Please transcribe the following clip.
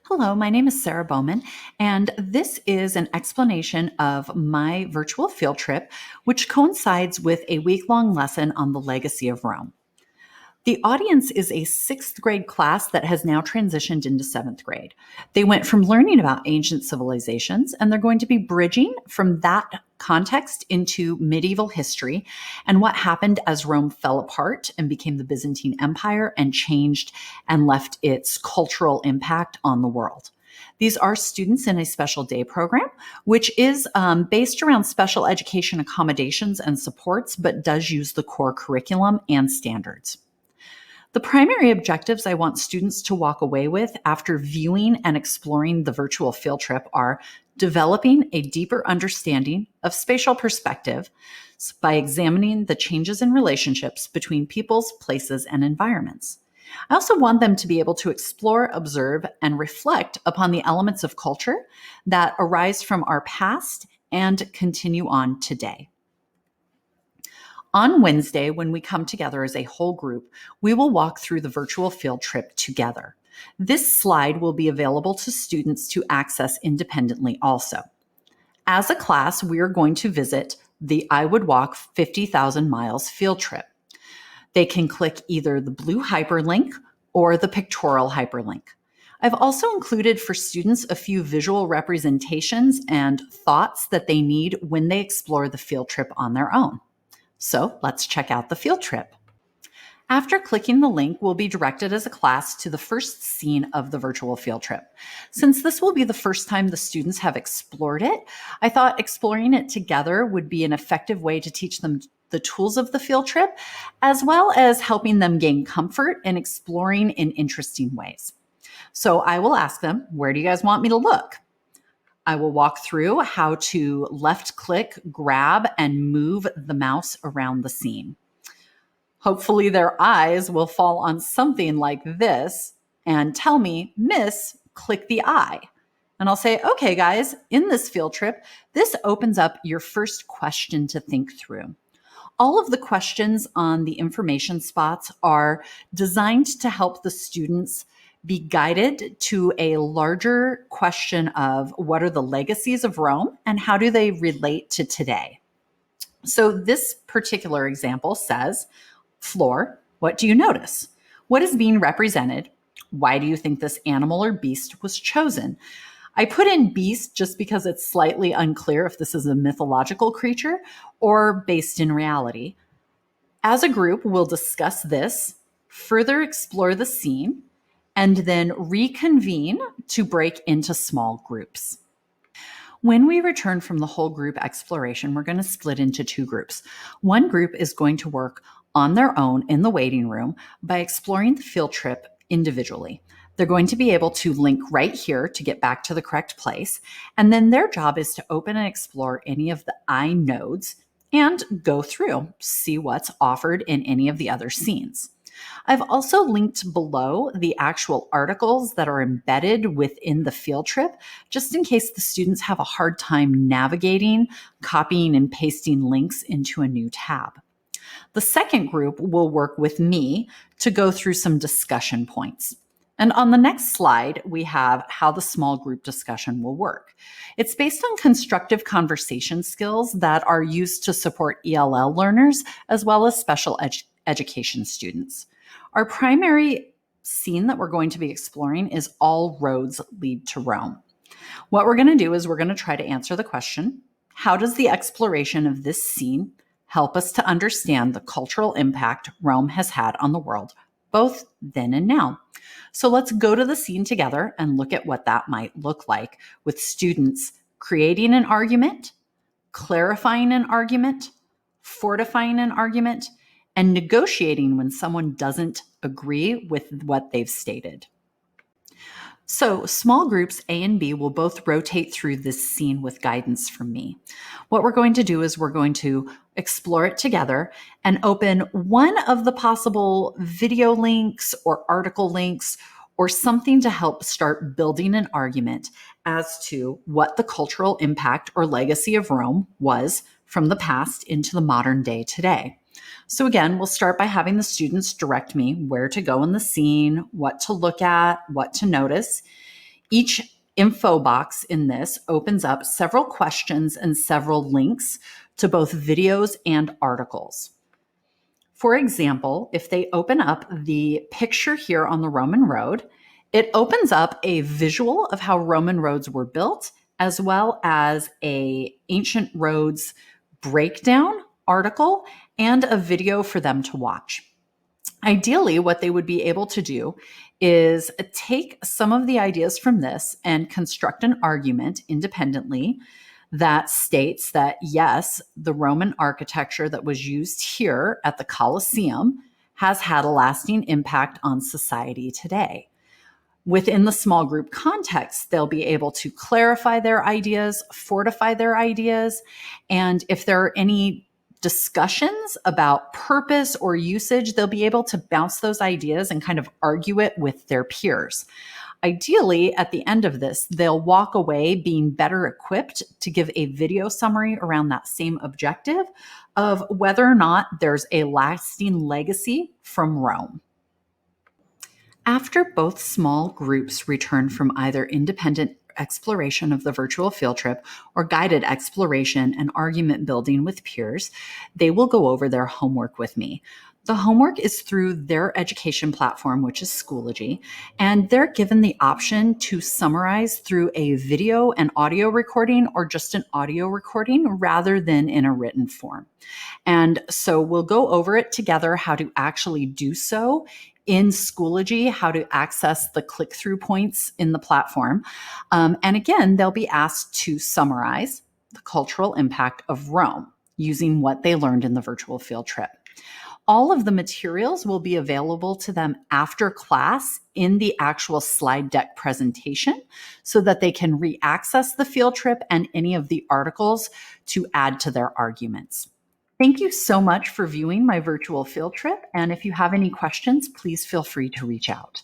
Hello, my name is Sarah Bowman, and this is an explanation of my virtual field trip, which coincides with a week-long lesson on the legacy of Rome. The audience is a sixth grade class that has now transitioned into seventh grade. They went from learning about ancient civilizations, and they're going to be bridging from that context into medieval history and what happened as Rome fell apart and became the Byzantine Empire and changed and left its cultural impact on the world. These are students in a special day program, which is based around special education accommodations and supports, but does use the core curriculum and standards. The primary objectives I want students to walk away with after viewing and exploring the virtual field trip are developing a deeper understanding of spatial perspective by examining the changes in relationships between peoples, places, and environments. I also want them to be able to explore, observe, and reflect upon the elements of culture that arise from our past and continue on today. On Wednesday, when we come together as a whole group, we will walk through the virtual field trip together. This slide will be available to students to access independently also. As a class, we are going to visit the I Would Walk 50,000 Miles field trip. They can click either the blue hyperlink or the pictorial hyperlink. I've also included for students a few visual representations and thoughts that they need when they explore the field trip on their own. So let's check out the field trip. After clicking the link, we'll be directed as a class to the first scene of the virtual field trip. Since this will be the first time the students have explored it, I thought exploring it together would be an effective way to teach them the tools of the field trip, as well as helping them gain comfort in exploring in interesting ways. So I will ask them, where do you guys want me to look? I will walk through how to left click, grab, and move the mouse around the scene. Hopefully their eyes will fall on something like this and tell me, Miss, click the eye. And I'll say, okay, guys, in this field trip, this opens up your first question to think through. All of the questions on the information spots are designed to help the students be guided to a larger question of what are the legacies of Rome and how do they relate to today? So this particular example says, floor, what do you notice? What is being represented? Why do you think this animal or beast was chosen? I put in beast just because it's slightly unclear if this is a mythological creature or based in reality. As a group, we'll discuss this, further explore the scene, and then reconvene to break into small groups. When we return from the whole group exploration, we're going to split into two groups. One group is going to work on their own in the waiting room by exploring the field trip individually. They're going to be able to link right here to get back to the correct place. And then their job is to open and explore any of the eye nodes and go through, see what's offered in any of the other scenes. I've also linked below the actual articles that are embedded within the field trip, just in case the students have a hard time navigating, copying, and pasting links into a new tab. The second group will work with me to go through some discussion points. And on the next slide, we have how the small group discussion will work. It's based on constructive conversation skills that are used to support ELL learners as well as special education students. Our primary scene that we're going to be exploring is all roads lead to Rome. What we're going to do is we're going to try to answer the question, how does the exploration of this scene help us to understand the cultural impact Rome has had on the world, both then and now? So let's go to the scene together and look at what that might look like with students creating an argument, clarifying an argument, fortifying an argument, and negotiating when someone doesn't agree with what they've stated. So small groups A and B will both rotate through this scene with guidance from me. What we're going to do is we're going to explore it together and open one of the possible video links or article links or something to help start building an argument as to what the cultural impact or legacy of Rome was from the past into the modern day today. So again, we'll start by having the students direct me where to go in the scene, what to look at, what to notice. Each info box in this opens up several questions and several links to both videos and articles. For example, if they open up the picture here on the Roman road, it opens up a visual of how Roman roads were built, as well as a ancient roads breakdown article and a video for them to watch. Ideally, what they would be able to do is take some of the ideas from this and construct an argument independently that states that, yes, the Roman architecture that was used here at the Colosseum has had a lasting impact on society today. Within the small group context, they'll be able to clarify their ideas, fortify their ideas, and if there are any discussions about purpose or usage, they'll be able to bounce those ideas and kind of argue it with their peers. Ideally, at the end of this, they'll walk away being better equipped to give a video summary around that same objective of whether or not there's a lasting legacy from Rome. After both small groups return from either independent exploration of the virtual field trip or guided exploration and argument building with peers, they will go over their homework with me. The homework is through their education platform, which is Schoology, and they're given the option to summarize through a video and audio recording or just an audio recording rather than in a written form. And so we'll go over it together, how to actually do so in Schoology, how to access the click-through points in the platform. And again, they'll be asked to summarize the cultural impact of Rome using what they learned in the virtual field trip. All of the materials will be available to them after class in the actual slide deck presentation so that they can re-access the field trip and any of the articles to add to their arguments. Thank you so much for viewing my virtual field trip. And if you have any questions, please feel free to reach out.